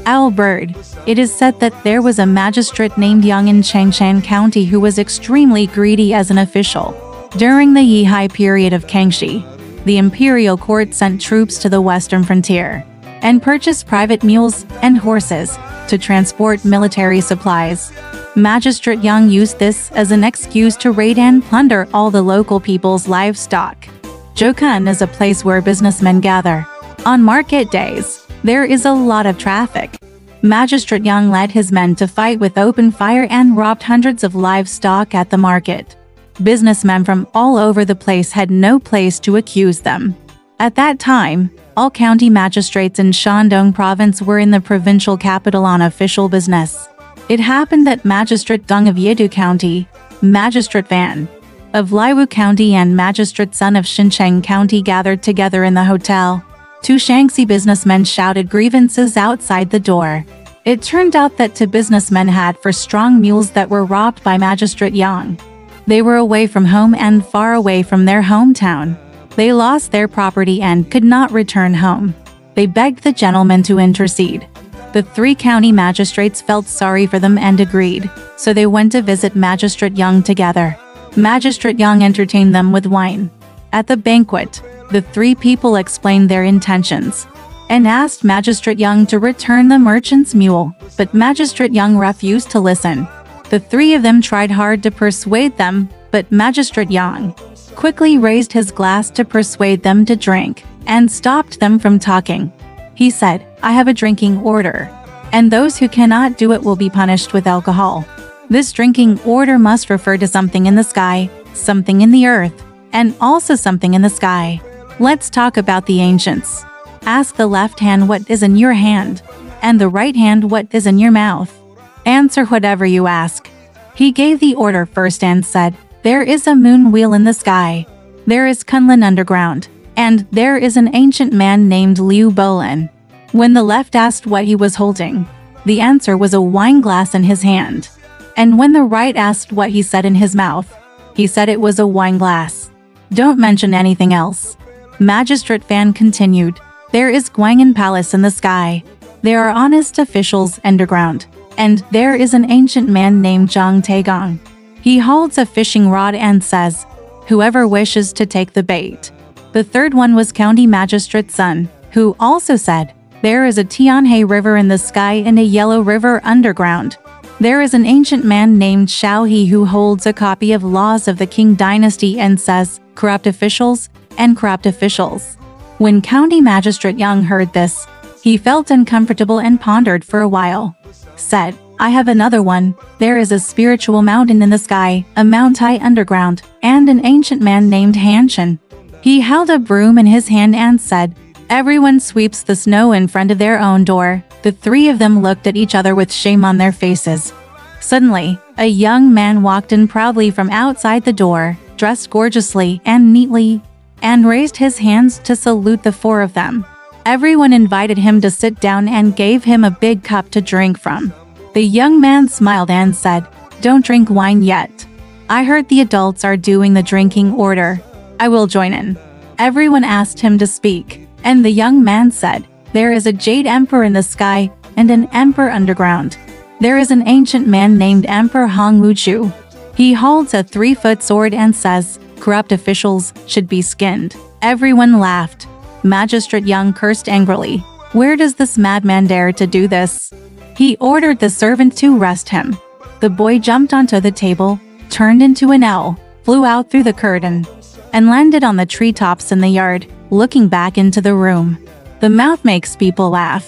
Owl bird. It is said that there was a magistrate named Yang in Changshan County who was extremely greedy as an official. During the Yihai period of Kangxi, the imperial court sent troops to the western frontier and purchased private mules and horses to transport military supplies. Magistrate Yang used this as an excuse to raid and plunder all the local people's livestock. Zhoukun is a place where businessmen gather. On market days, there is a lot of traffic. Magistrate Yang led his men to fight with open fire and robbed hundreds of livestock at the market. Businessmen from all over the place had no place to accuse them. At that time, all county magistrates in Shandong province were in the provincial capital on official business. It happened that Magistrate Deng of Yedu County, Magistrate Fan of Liwu County and Magistrate Sun of Xincheng County gathered together in the hotel. Two Shaanxi businessmen shouted grievances outside the door. It turned out that two businessmen had for strong mules that were robbed by Magistrate Yang. They were away from home and far away from their hometown. They lost their property and could not return home. They begged the gentleman to intercede. The three county magistrates felt sorry for them and agreed, so they went to visit Magistrate Yang together. Magistrate Yang entertained them with wine. At the banquet, the three people explained their intentions and asked Magistrate Yang to return the merchant's mule, but Magistrate Yang refused to listen. The three of them tried hard to persuade them, but Magistrate Yang quickly raised his glass to persuade them to drink and stopped them from talking. He said, "I have a drinking order, and those who cannot do it will be punished with alcohol. This drinking order must refer to something in the sky, something in the earth, and also something in the sky. Let's talk about the ancients. Ask the left hand what is in your hand, and the right hand what is in your mouth. Answer whatever you ask." He gave the order first and said, "There is a moon wheel in the sky. There is Kunlun underground, and there is an ancient man named Liu Bolin." When the left asked what he was holding, the answer was a wine glass in his hand. And when the right asked what he said in his mouth, he said it was a wine glass. "Don't mention anything else." Magistrate Fan continued, "There is Guangan Palace in the sky. There are honest officials underground. And there is an ancient man named Zhang Taigong. He holds a fishing rod and says, 'Whoever wishes to take the bait.'" The third one was County Magistrate Sun, who also said, "There is a Tianhe River in the sky and a Yellow River underground. There is an ancient man named Xiao He who holds a copy of laws of the Qing dynasty and says, 'Corrupt officials and corrupt officials.'" When County Magistrate Yang heard this, he felt uncomfortable and pondered for a while. Said, "I have another one. There is a spiritual mountain in the sky, a Mount High underground, and an ancient man named Hanshin. He held a broom in his hand and said, 'Everyone sweeps the snow in front of their own door.'" The three of them looked at each other with shame on their faces. Suddenly, a young man walked in proudly from outside the door, dressed gorgeously and neatly, and raised his hands to salute the four of them. Everyone invited him to sit down and gave him a big cup to drink from. The young man smiled and said, "Don't drink wine yet. I heard the adults are doing the drinking order. I will join in." Everyone asked him to speak, and the young man said, "There is a jade emperor in the sky and an emperor underground. There is an ancient man named Emperor Hong Wuchu. He holds a 3-foot sword and says, 'Corrupt officials should be skinned.'" Everyone laughed. Magistrate Yang cursed angrily. "Where does this madman dare to do this?" He ordered the servant to arrest him. The boy jumped onto the table, turned into an owl, flew out through the curtain, and landed on the treetops in the yard, looking back into the room. The mouth makes people laugh.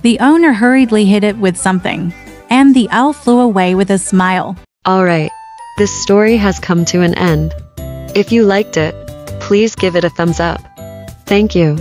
The owner hurriedly hit it with something, and the owl flew away with a smile. Alright, this story has come to an end. If you liked it, please give it a thumbs up. Thank you.